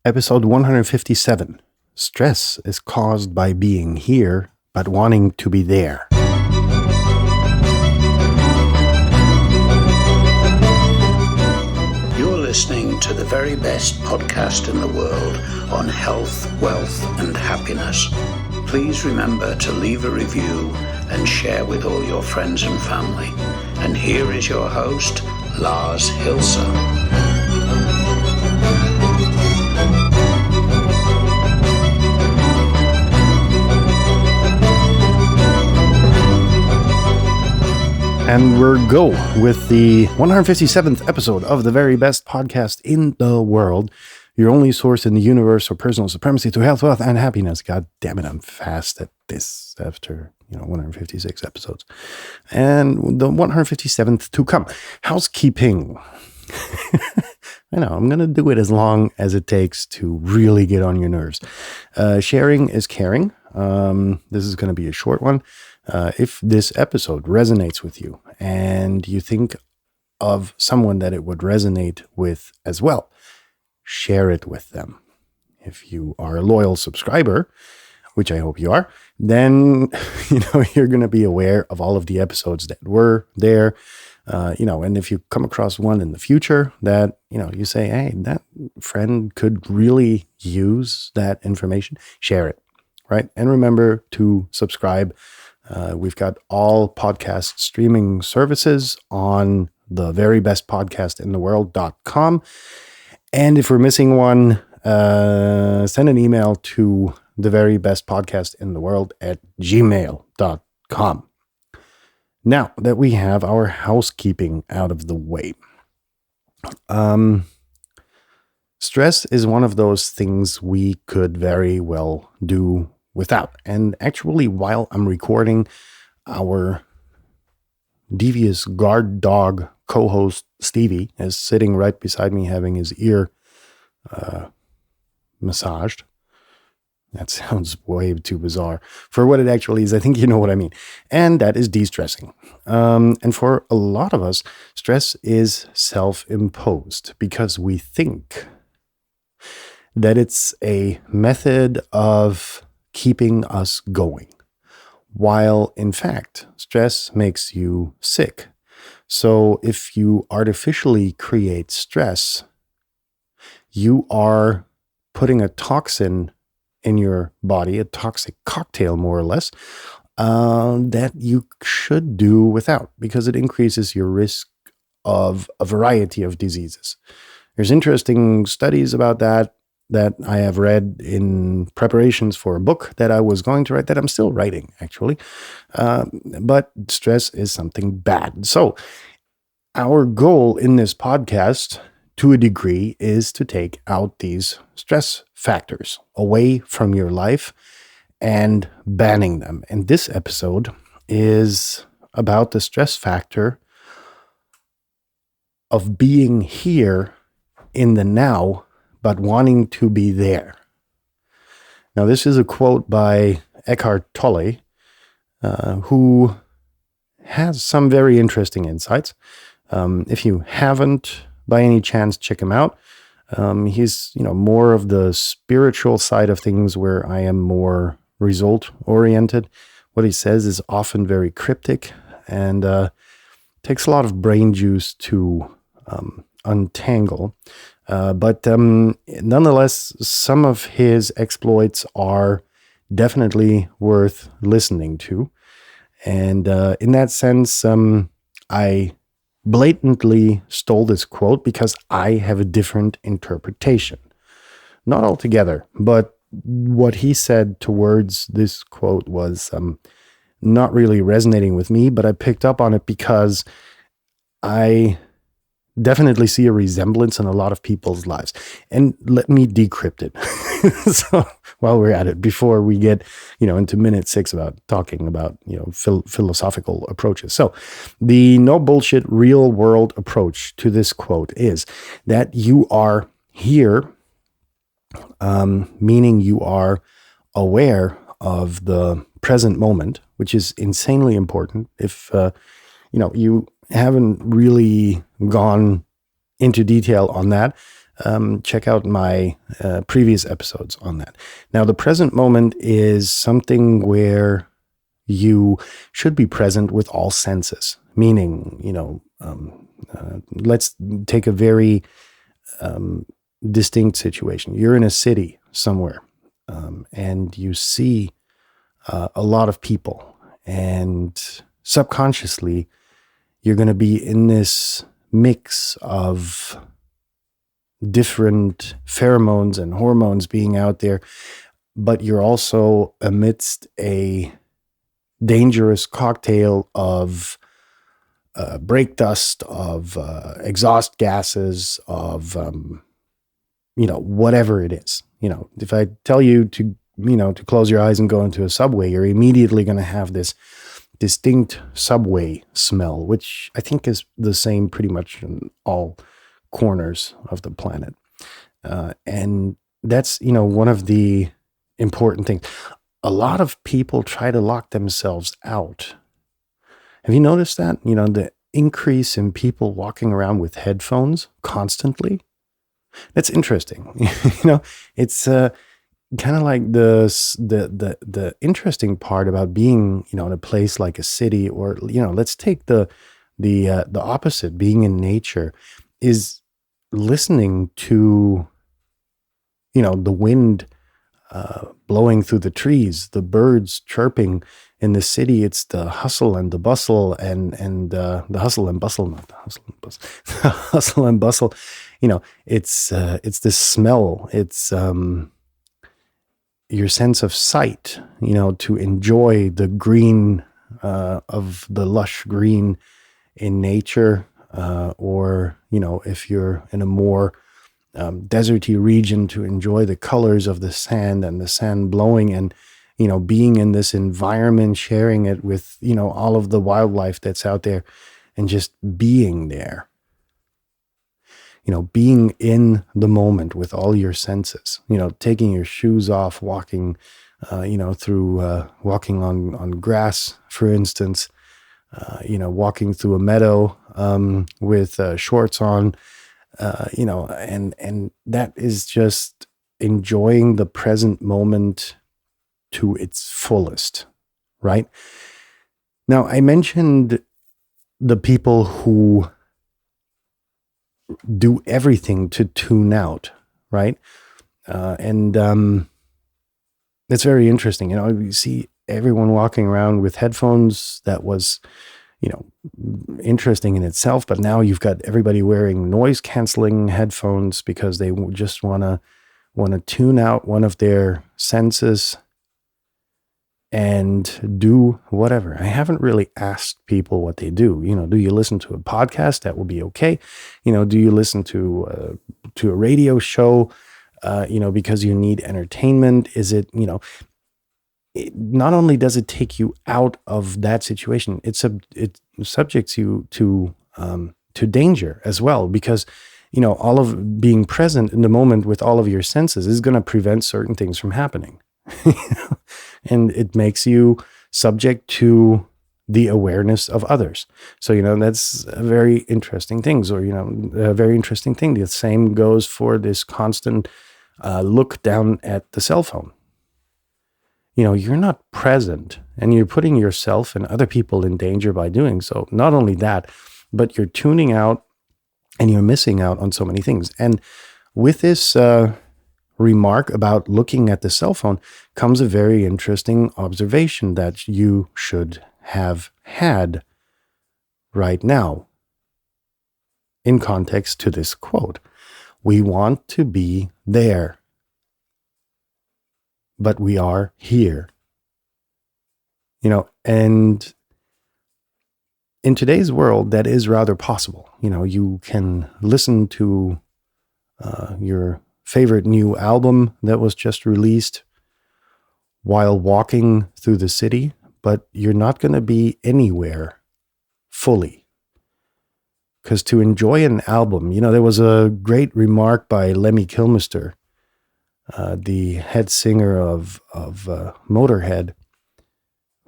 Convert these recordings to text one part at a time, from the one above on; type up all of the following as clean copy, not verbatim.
Episode 157. Stress is caused by being here, but wanting to be there. You're listening to the very best podcast in the world on health, wealth, and happiness. Please remember to leave a review and share with all your friends and family. And here is your host, Lars Hilser. And we're go with the 157th episode of the very best podcast in the world. Your only source in the universe for personal supremacy to health, wealth, and happiness. God damn it, I'm fast at this after, 156 episodes. And the 157th to come. Housekeeping. I know, I'm going to do it as long as it takes to really get on your nerves. Sharing is caring. This is going to be a short one. If this episode resonates with you and you think of someone that it would resonate with as well, share it with them. If you are a loyal subscriber, which I hope you are, then, you're going to be aware of all of the episodes that were there. And if you come across one in the future that, you say, hey, that friend could really use that information, share it, right? And remember to subscribe. We've got all podcast streaming services on the very best podcast in the world.com. And if we're missing one, send an email to the very best podcast in the world at gmail.com. Now that we have our housekeeping out of the way, stress is one of those things we could very well do without. And actually, while I'm recording, our devious guard dog co-host Stevie is sitting right beside me having his ear massaged. That sounds way too bizarre. For what it actually is, I think you know what I mean. And that is de-stressing. And for a lot of us, stress is self-imposed because we think that it's a method of keeping us going, while in fact, stress makes you sick. So if you artificially create stress, you are putting a toxin in your body, a toxic cocktail more or less, that you should do without, because it increases your risk of a variety of diseases. There's interesting studies about that I have read in preparations for a book that I was going to write, that I'm still writing, actually. But stress is something bad. So our goal in this podcast, to a degree, is to take out these stress factors away from your life and banning them. And this episode is about the stress factor of being here in the now, but wanting to be there. Now, this is a quote by Eckhart Tolle, who has some very interesting insights. If you haven't, by any chance, check him out. He's, more of the spiritual side of things, where I am more result-oriented. What he says is often very cryptic and takes a lot of brain juice to untangle. But nonetheless, some of his exploits are definitely worth listening to. And in that sense, I blatantly stole this quote because I have a different interpretation. Not altogether, but what he said towards this quote was not really resonating with me, but I picked up on it because I definitely see a resemblance in a lot of people's lives. And let me decrypt it. So while we're at it, before we get, into minute 6 about talking about, philosophical approaches. So the no bullshit real world approach to this quote is that you are here, meaning you are aware of the present moment, which is insanely important. If, you haven't really gone into detail on that, check out my previous episodes on that. Now, the present moment is something where you should be present with all senses, meaning, let's take a very distinct situation. You're in a city somewhere, and you see a lot of people, and subconsciously, you're going to be in this mix of different pheromones and hormones being out there, but you're also amidst a dangerous cocktail of brake dust, of exhaust gases, of whatever it is. If I tell you to close your eyes and go into a subway, you're immediately going to have this distinct subway smell, which I think is the same pretty much in all corners of the planet. And that's, one of the important things. A lot of people try to lock themselves out. Have you noticed that? The increase in people walking around with headphones constantly. That's interesting. It's kind of like the interesting part about being, in a place like a city, or, let's take the opposite, being in nature, is listening to, the wind blowing through the trees, the birds chirping. In the city, it's the hustle and the bustle, and the hustle and bustle, not the hustle and bustle, the hustle and bustle. It's this smell. It's your sense of sight. To enjoy the green of the lush green in nature, or if you're in a more deserty region, to enjoy the colors of the sand and the sand blowing, and being in this environment, sharing it with all of the wildlife that's out there, and just being there. Being in the moment with all your senses. Taking your shoes off, walking through walking on grass, for instance. Walking through a meadow with shorts on. And that is just enjoying the present moment to its fullest, right? Now, I mentioned the people who do everything to tune out, right? And that's very interesting. You see everyone walking around with headphones. That was, interesting in itself, but now you've got everybody wearing noise canceling headphones because they just want to tune out one of their senses and do whatever. I haven't really asked people what they do. Do you listen to a podcast? That will be okay. Do you listen to a radio show, because you need entertainment? Is it, not only does it take you out of that situation, it subjects you to danger as well, because all of being present in the moment with all of your senses is going to prevent certain things from happening. And it makes you subject to the awareness of others. So that's a very interesting thing. Or a very interesting thing. The same goes for this constant look down at the cell phone. You're not present, and you're putting yourself and other people in danger by doing so. Not only that, but you're tuning out and you're missing out on so many things. And with this remark about looking at the cell phone comes a very interesting observation that you should have had right now in context to this quote. We want to be there, but we are here. And in today's world, that is rather possible. You can listen to your favorite new album that was just released while walking through the city, but you're not going to be anywhere fully. Because to enjoy an album, there was a great remark by Lemmy Kilmister, the head singer of Motorhead,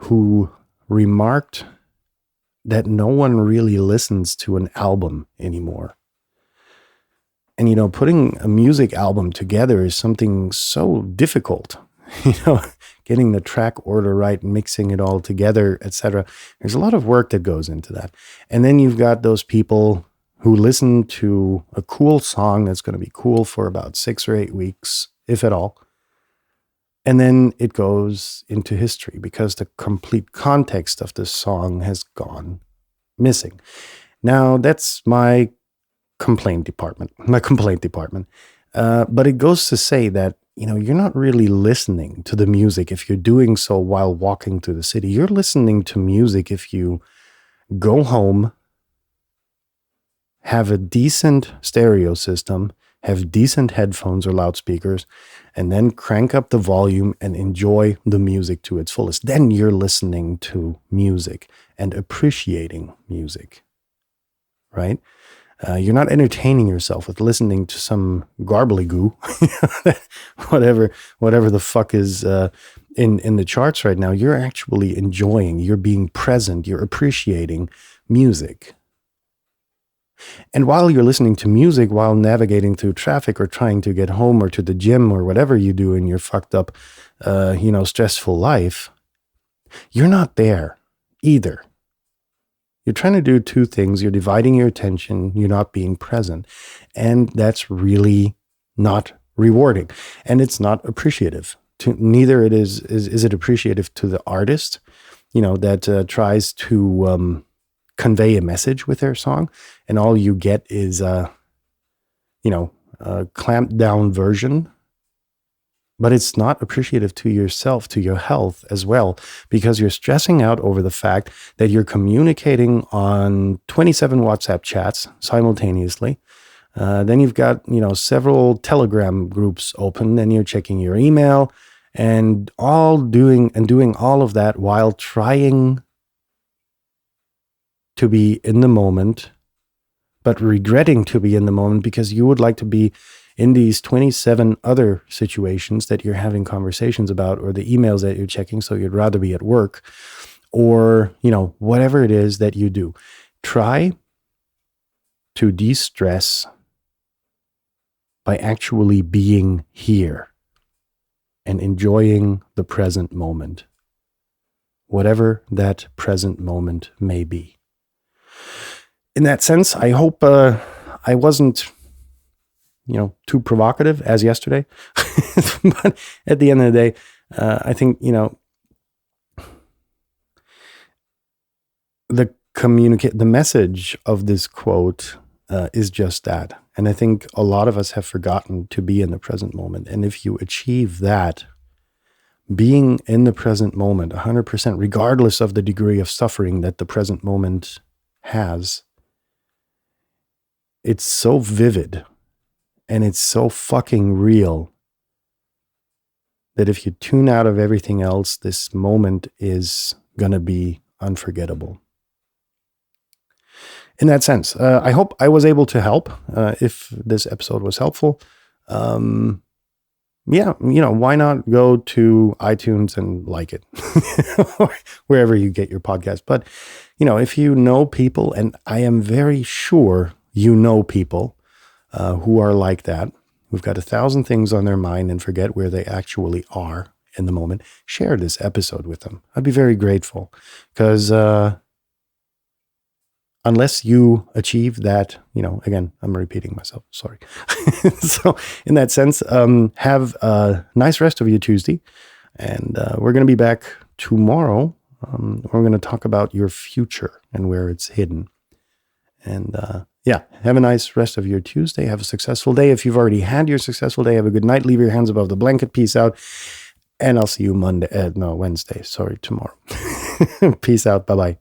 who remarked that no one really listens to an album anymore. And, putting a music album together is something so difficult, getting the track order right, mixing it all together, etc. There's a lot of work that goes into that. And then you've got those people who listen to a cool song that's going to be cool for about 6 or 8 weeks, if at all. And then it goes into history because the complete context of the song has gone missing. Now, that's my complaint department. But it goes to say that, you're not really listening to the music if you're doing so while walking through the city. You're listening to music if you go home, have a decent stereo system, have decent headphones or loudspeakers, and then crank up the volume and enjoy the music to its fullest. Then you're listening to music and appreciating music, right? You're not entertaining yourself with listening to some garbly-goo, whatever the fuck is in the charts right now. You're actually enjoying, you're being present, you're appreciating music. And while you're listening to music, while navigating through traffic or trying to get home or to the gym or whatever you do in your fucked up, stressful life, you're not there either. You're trying to do two things. You're dividing your attention. You're not being present. And that's really not rewarding. And it's not appreciative. Neither is it appreciative to the artist, that tries to convey a message with their song. And all you get is, a clamped down version. But it's not appreciative to yourself, to your health as well, because you're stressing out over the fact that you're communicating on 27 WhatsApp chats simultaneously. Then you've got, several Telegram groups open, and you're checking your email and doing all of that while trying to be in the moment, but regretting to be in the moment because you would like to be in these 27 other situations that you're having conversations about, or the emails that you're checking, so you'd rather be at work, or, whatever it is that you do. Try to de-stress by actually being here and enjoying the present moment, whatever that present moment may be. In that sense, I hope I wasn't too provocative as yesterday. But at the end of the day, I think, the message of this quote is just that. And I think a lot of us have forgotten to be in the present moment. And if you achieve that, being in the present moment 100%, regardless of the degree of suffering that the present moment has, it's so vivid. And it's so fucking real that if you tune out of everything else, this moment is going to be unforgettable. In that sense, I hope I was able to help. If this episode was helpful, why not go to iTunes and like it, wherever you get your podcast. But, if you know people, and I am very sure you know people, who are like that, who've got 1,000 things on their mind and forget where they actually are in the moment, share this episode with them. I'd be very grateful, because unless you achieve that, again, I'm repeating myself, sorry. So in that sense, have a nice rest of your Tuesday, and we're going to be back tomorrow. We're going to talk about your future and where it's hidden. And have a nice rest of your Tuesday. Have a successful day. If you've already had your successful day, have a good night. Leave your hands above the blanket. Peace out. And I'll see you Wednesday. Sorry, tomorrow. Peace out. Bye-bye.